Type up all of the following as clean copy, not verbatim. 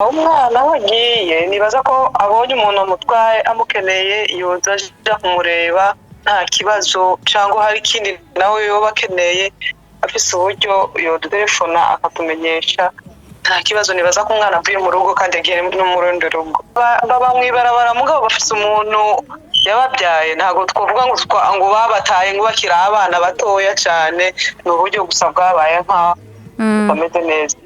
umwana wagiye nibaza ko abonye umuntu amutwaye amukeneye yoza aja kumureba nta kibazo cyangwa hari ikindi nawe yoba akeneye afise uburyo yodutelefona akatumenyesha nta kibazo. Nibaza ko umwana avuye mu rugo kandi agiye no mu rundi rugo baba mwibarabara mugabo bafise umuntu yababyaye ntago twovuga ngo babataye ngo bakira abana batoya cyane ni uburyo gusa bwabaye nka bameze neza.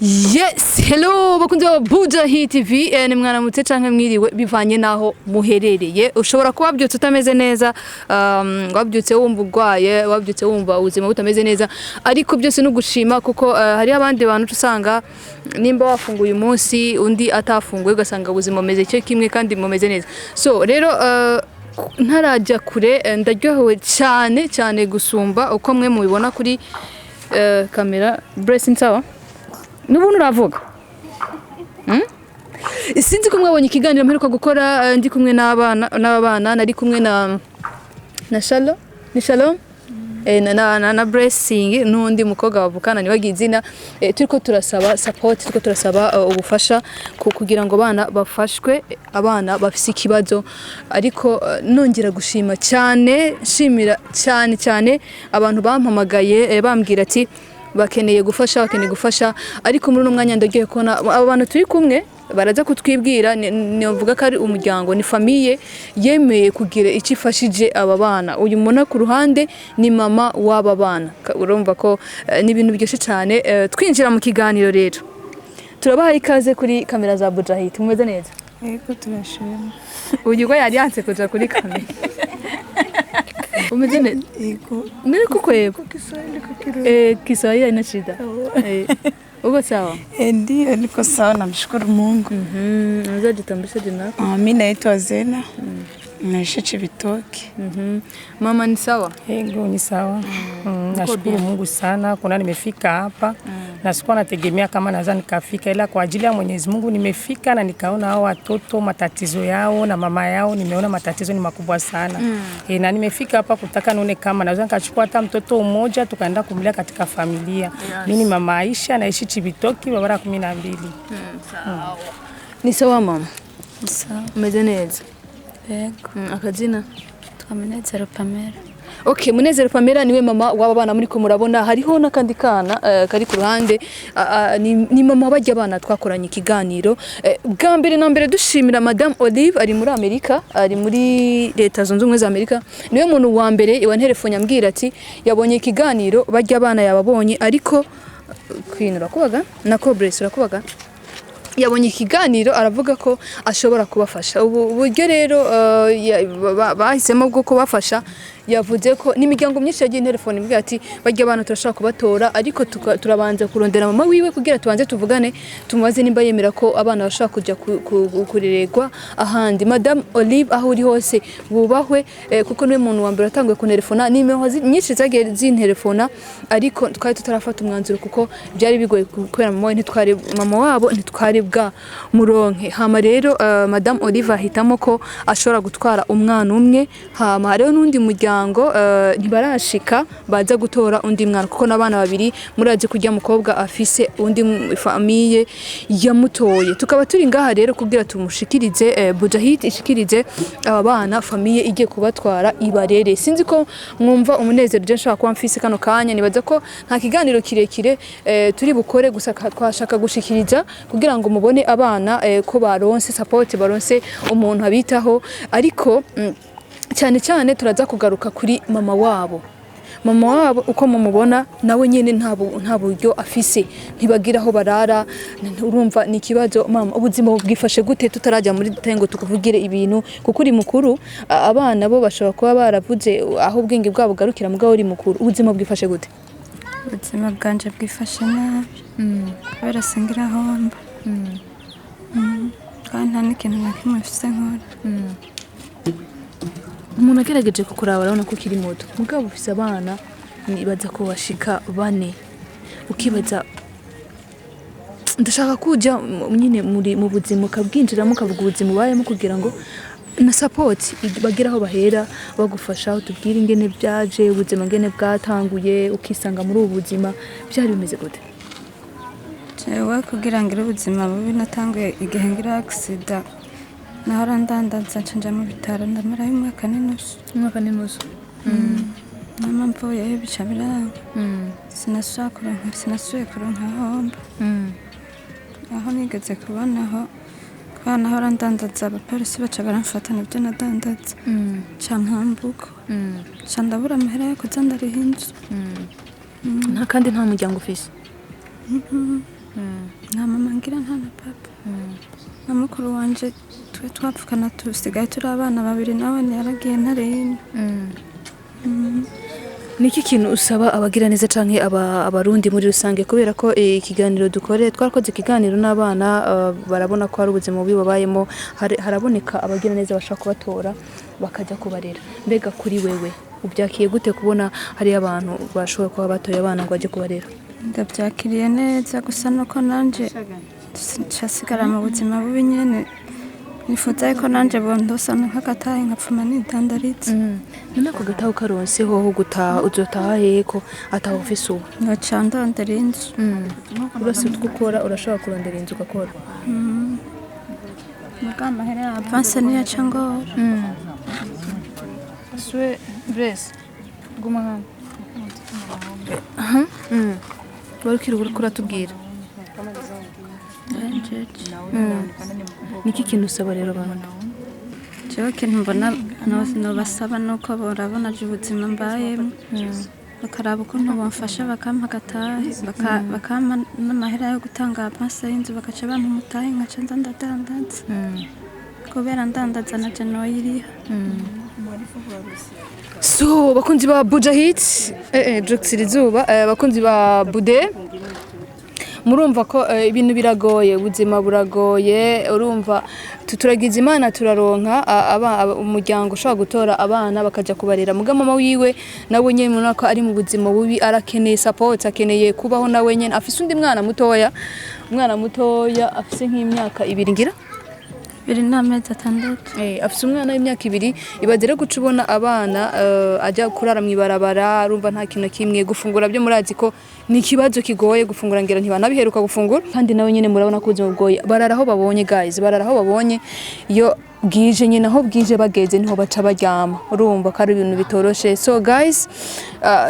Yes, hello bakunze wa Buja Hit TV. Ni mwana mutse canke mwiriwe bivanye naho muherereye. Ushobora kuba wabyutse utameze neza, wabyutse wumva urwaye, wabyutse wumva ubuzima butameze neza, ariko byose no gushima kuko hari abandi bantu usanga nimba wafunguye umunsi undi atafunguye ugasanga ubuzima bumeze cyo kimwe kandi mumeze neza. So rero ntarajya kure ndaryohewe cyane gusumba uko mwe mubibona kuri kamera. Blessing sawa n'ubuntu uravuga sinzi ko mwabonye ikiganiro mperuka gukora ndi kumwe n'abana nari kumwe na Shalom ni Shalom na Blessing n'undi mukobwa bavukana nibagiye izina. Turiko turasaba support, turiko turasaba ubufasha kugira ngo abana bafashwe, abana bafise ikibazo. Ariko nongera gushima cyane, shimira cyane abantu bampamagaye bambwira ati bakeneye gufasha, ariko muri umwanya ndagiye kona abantu turi kumwe baraza kutwibwira nivuga ko ari umuryango, ni famille yemeye kugira icifashije aba bana. Uyu mubona ku ruhande ni mama w'aba bana, urumva ko ni ibintu byose cyane. Twinjira mu kiganiro rero turabaha ikaze kuri kamera za Buja Hit. Mumeze neza? Yego turashima. Uyu go yari yanse kuja kuri kamera. Umeze neza? Yego. Nari kukweba. Kiswahili haina shida. Uko sawa? Ndio niko sawa, namshukuru Mungu. Unaweza jitambulisha jina lako? Mimi naitwa Zena. Naishi Chibitoke. Mama ni sawa? Yego ni sawa. Nashukuru Mungu sana kuna nimefika hapa. Na sikuwa nategemea kama naweza nikafika, ila kwa ajili ya Mwenyezi Mungu nimefika na nikaona hao watoto matatizo yao na mama yao, nimeona matatizo ni makubwa sana. Na nimefika hapa kutaka nione kama naweza nikachukua hata mtoto mmoja tukaenda kumlea katika familia. Mimi ni mama Aisha, naishi Chibitoke, barabara 12. Sawa. Ni sawa mama? Sawa. Umeze neza? Yego. Akazina? Munezero Pamela. Okay, Munezero Pamela niwe mama w'aba bana muri ko murabona. Hariho nakandi kana kari ku ruhande ni mama bajya abana twakoranye ikiganiro. Bwa mbere na mbere dushimira Madame Olive, ari muri Amerika, ari muri Leta Zunze Ubumwe za Amerika. Niwe muntu wa mbere wanterefone ambwira ati yabonye ikiganiro bajya abana yababonye, ariko kwinura kubaga na Cobress urakubaga yabonye ikiganiro aravuga ko ashobora kubafasha. Ubu buryo rero bahisemo bwo kubafasha, yavuze ko n'imiryango myinshi yagiye telefone imbwira ati bajya abantu turashaka kubatora, ariko turabanza kurondera mama wiwe kugira tubanze tuvugane tumubaze nimba yemera ko abana bashaka kujya kurirerwa ahandi. Madame Olive aho uri hose bubahwe, kuko niwe muntu wa mbere atanguye ku telefona. Nimero nyinshi zagiye zintelefona, ariko twari tutarafata umwanzuro kuko byari bigoye kubera mama wabo ntitwari bwa muronke. Hama rero Madame Olive ahitamo ko ashobora gutwara umwana umwe. Hama rero n'undi muryango ntibarashika baza gutora undi mwana kuko nabana babiri muraje kujya mukobwa afise undi famille yamutoye. Tukaba turi ngaha rero kugira tumushikirize Buja Hit ishikirize aba bana famille igiye kubatwara ibarere. Sinzi ko mwumva umunezero je nshaka kuba mfise kano kanya. Nibaza ko nta kiganiro kirekire turi bukore, gusa twashaka gushikiriza kugira ngo mubone abana ko baronse support, baronse umuntu abitaho. Ariko cyane turaza kugaruka kuri mama wabo uko mumubona nawe nyene nta buryo afise, ntibagira aho barara. Urumva ni kibazo mama, ubuzima bwifashe gute tutarajya muri tengo tukuvugire ibintu kuko uri mukuru. Abana bo bashobora kuba baravuze aho ubwenge bwabo garukira mugabo uri mukuru. Ubuzima bwifashe gute? Ubuzima bwanje bwifashe nabi. Kubera singira homba. Kandi nta n'ikintu na kimwe mfise nkora. Umuntu agerageje kukuraba urabona ko kiri moto mugabo ufise abana nibaza ko bashika 4, ukibaza ndashaka kujya nyine muri mu buzima ukabwinjiramo ukavuga ubuzima ubayemo kugira ngo na support bageraho bahera bagufasha utubwira ingene byaje ubuzima ngene bwatanguye ukisanga muri ubu buzima byari bimeze gute? jewe kugira ngo ubuzima bubi natanguye igihe ngira accident nahora ndandaza nca mu bitaro ndamara y'umwaka n'inusu mama mvuye bica biranga sinasuye kuronka homba aho nigeze kubonaho nahora ndandaza abapolisi baca baramfata nibyo nadandaza ca ntambuko ca ndabura amahera yo kuza ndariha inzu nta kandi nta muryango ufise? nta mama ngira nta na papa na mukuru wanje twe twapfukana tusigaye turi abana babiri nawe yaragiye ntarena. Niki kintu usaba abagira neza canke abarundi muri rusange kubera ko ikiganiro dukore twarakoze ikiganiro n'abana barabona ko hari ubuzima bubi babayemo haraboneka abagira neza bashaka kubatora bakajya kubarera mbega kuri wewe ubyakiye gute kubona hari abantu bashobora kuba batoye abana ngo bajye kubarera? Ndabyakiriye neza gusa nuko nanje casigara mu buzima bubi nyene nifuza ko nanje bondosa nk'agatahe nkapfuma nidandaritse. None ko gataho karonse ho gutaha uzotaha heko ataho ufise ubu? Noca ndondera inzu. Urose utwukora urashobora kurondera inzu ugakora? Muga amahera ya avance niyo aca ngora. Swe Bress guma barukira kuratubwira niki kintu usaba rero abantu? Jewe kintu mbona nobasaba nuko borabona ubuzima mbayemo bakaraba ukuntu bamfasha bakampa agatahe bakampa n'amahera yo gutanga avance y'inzu bakaca bampa umutahe nkaca nza ndadandaza kubera ndandaza naje noyiriha. So bakunzi ba Buja Hits Joxir Izuba bakunzi ba Bude murumva ko ibintu biragoye ubuzima buragoye urumva turagize Imana turaronka umuryango ushobora gutora abana bakaja kubarera muga mama wiwe nawe nyene munako ari mu buzima bubi arakeneye support akeneye kubaho nawe nyene afise undi mwana mutoya afise nk'imyaka 2 ngira 2 n'amezi 6 afise umwana w'imyaka 2 ibadere guca ubona abana ajya kurara mwibarabara urumva nta kintu kimwe gufungura byo murazi ko ni kibazo kigoye gufungura ngira ntibanabiheruka gufungura kandi nawe nyene murabona ko ubuzima bugoye bararaho babonye guys bararaho babonye iyo bwije nyine aho bwije bageze niho baca baryama urumva ko ari ibintu bitoroshe. So guys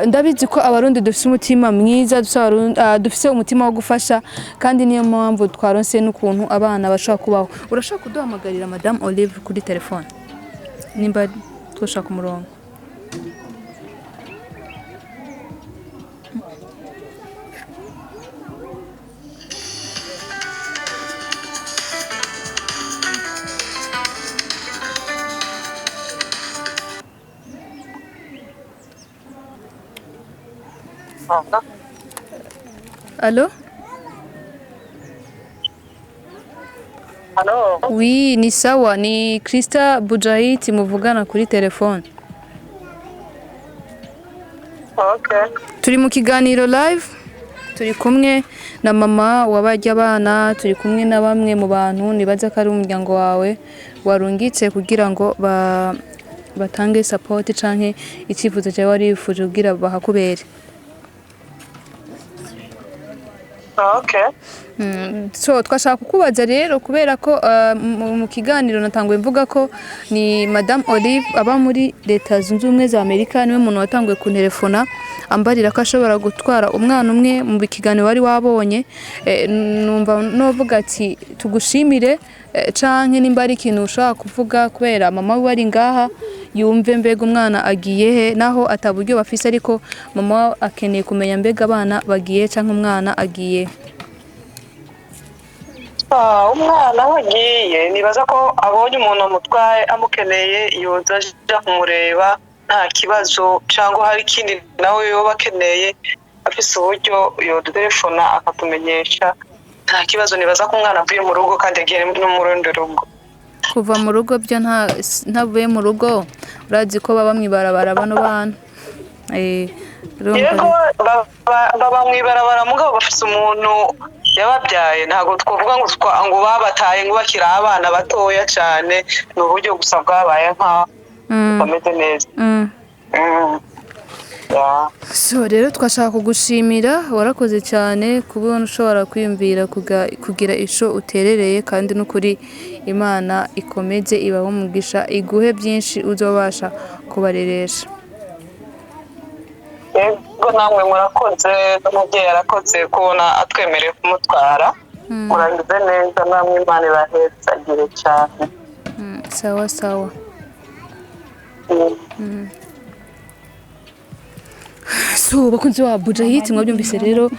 ndabizi ko abarundi dufise umutima mwiza dufise umutima wo gufasha kandi niyo mpamvu twaronse n'ukuntu abana bashaka kubaho. Urashaka kuduhamagarira Madame Olive kuri telefone nimba twoshaka umurongo? Allô? Allô? Oui, ni sawa, ni Krista Buja Hits muvugana kuri telefone. Okay. Turi mu kiganiro live, turi kumwe na mama wabajya abana, turi kumwe na bamwe mu bantu nibaza ko ari umuryango wawe warungitse kugira ngo batange support canke icifuzo cyawe warifuje kugira bahakubere. Okay. So twashaka kukubaza rero kubera ko mu kiganiro natanguye mvuga ko ni Madame Olive aba muri Leta Zunze Ubumwe za Amerika niwe muntu watanguye ku telefona ambarira ko ashobora gutwara umwana umwe mu kiganiro wari wabonye numva novuga ati tugushimire canke nimba ari ikintu ushaka kuvuga kubera mama we ari ngaha yumve mbega umwana agiye he naho ataburyo bafise ariko mama akeneye kumenya mbega abana bagiye canke umwana agiye. Umwana wagiye nibaza ko abonye umuntu amutwaye amukeneye yoza aja kumureba nta kibazo cyangwa hari ikindi nawe yoba akeneye afise uburyo yodutelefona akatumenyesha nta kibazo. Nibaza ko umwana avuye mu rugo kandi agiye no mu rundi rugo. Kuva mu rugo byo ntavuye mu rugo urazi ko baba mwibarabara bano bana yego baba mwibarabara mugabo bafise umuntu yababyaye ntabwo twavuga ngo babataye ngo bakiri abana batoya cyane ni uburyo gusa bwabaye nkaho bameze neza. So rero twashaka kugushimira warakoze cyane kubona ushobora kwiyumvira kugira ico uterereye kandi n'ukuri Imana ikomeze ibaho umugisha iguhe byinshi uzobasha kubareresha. Yego namwe murakoze n'umubyeyi arakoze kubona atwemereye kumutwara murangize neza namwe Imana ibahezagire cyane. Sawa sawa. So bakunzi wa Buja Hit mwabyumvise rero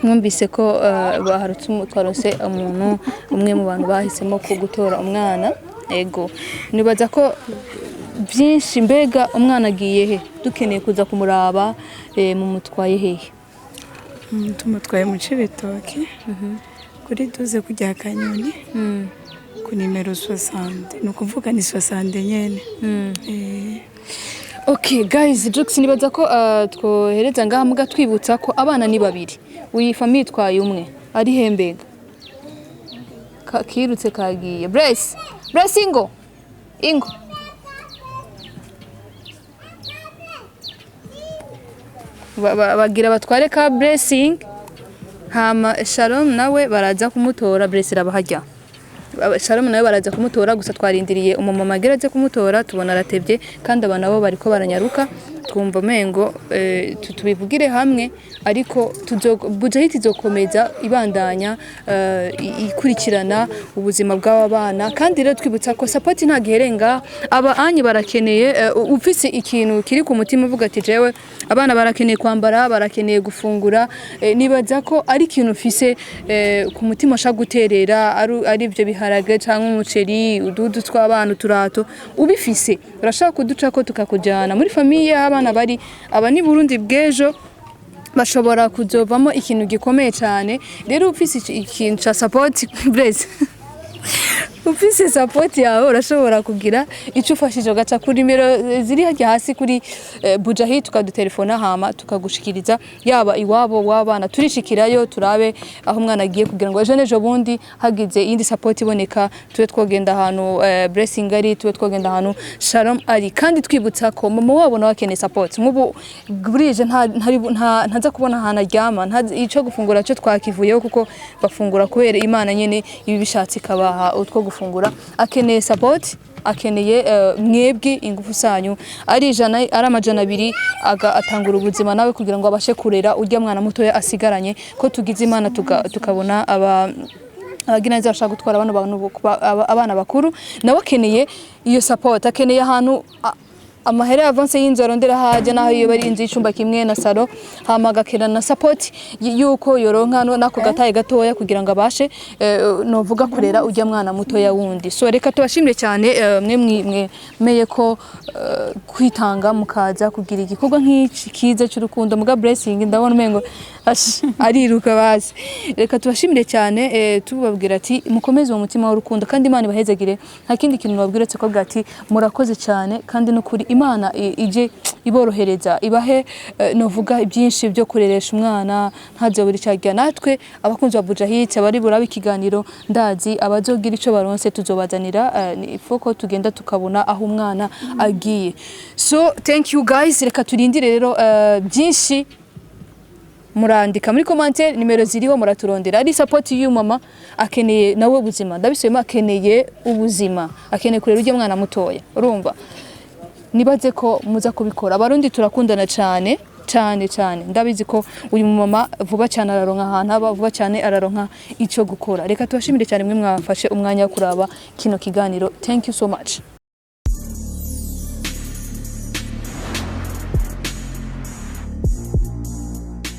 mwumvise ko baharutse twarose umuntu umwe mu bantu bahisemo ko gutora umwana. Ego nibaza ko byinshi mbega umwana agiye he dukeneye kuza kumuraba mu mutwaye hehe tumutwaye mu Cibitoke kuri duze kujya Kanyoni ku nimero 60 no kuvuga ni 60 nyene. Okay guys, Jux nibaza ko twohereza ngaha muga twibutsa ko abana ni babiri. Uyi family twaye umwe ari hembega. Kirutse kagiye. Bless ingo. Bagira batware ka Blessing. Hama Shalom nawe baraza kumutora Bless rabahajya. Shalom nawe baraza kumutora gusa twarindiriye umumama ageraze kumutora tubona aratevye kandi abana bo bariko baranyaruka twumva mengo tubivugire hamwe ariko Buja Hit izokomeza ibandanya ikurikirana ubuzima bw'aba bana kandi rero twibutsa ko support nta giherenga aba anyi barakeneye ufise ikintu kiri ku mutima uvuga ati jewe abana barakeneye kwambara barakeneye gufungura nibaza ko ari ikintu ufise ku mutima ushaka guterera ari byo biharage cyangwa umuceri ududu tw'abana turato ubifise urashaka kuduca ko tukakujana muri famille abana bari aba ni Burundi bwejo bashobora kuzovamo ikintu gikomeye cyane rero ufise ikintu cha support Blaze ufise support yawe urashobora kugira icyo ufashije gaca kuri nimero ziri hajya hasi kuri Buja Hit tukadutelefona hama tukagushikiriza yaba iwabo wabana turishikirayo turabe aho umwana agiye kugira ngo ejo nejo bundi hagize indi support iboneka tuwe twogenda ahantu Blessing ari tuwe twogenda ahantu Shalom ari kandi twibutsa ko mama wabo nawe akeneye support nk'ubu burije ntaza kubona ahantu aryama icyo gufungura cyo twakivuyeho kuko bafungura kubera Imana nyene ibi bishatse kabaha utwo gufungura akeneye support akeneye mwebwe ingufu sanyu ari ijana ari amajana 2 atangura ubuzima nawe kugira ngo abashe kurera urya mwana muto asigaranye ko tugize Imana tukabona abagineza bashaka gutwara abana bakuru nawe akeneye iyo support akeneye ahantu amahera avance y'inzoro ndera haje naho iyo bari inzi icumba kimwe na salo hamagakira na support yuko yoronka nako gataye gatoya kugira ngo abashe novuga kurera ujya mwana muto ya wundi so reka tubashimire cyane mwe meye ko kwitanga mukaza kugira igikorwa nk'iki kiza cy'urukundo muga Blessing ndabona mengo ariruka basi reka tubashimire cyane tubabwira ati mukomeze mu mutima w'urukundo kandi Imana ibahezagire nta kindi kintu babwiretse ko bwati murakoze cyane kandi no kuri Imana ije iborohereza ibahe novuga byinshi byo kureresha umwana ntazo buri cyajya natwe abakunzi ba Buja Hit abari buraba ikiganiro ndazi abazogira ico baronse tuzobazanira ifoko tugenda tukabona aho umwana agiye so thank you guys reka turindire rero byinshi murandika muri commentaire nimero ziriho muraturondera ari support y'uyu mama akeneye nawe ubuzima ndabisema akeneye ubuzima akeneye kurera ujye mwana mutoya urumva nibaze ko muza kubikora abarundi turakundana cyane ndabizi ko uyu mama vuba cyane araronka ahantu aba vuba cyane araronka icyo gukora reka tubashimire cyane mwe mwafashe umwanya wo kuraba kino kiganiro thank you so much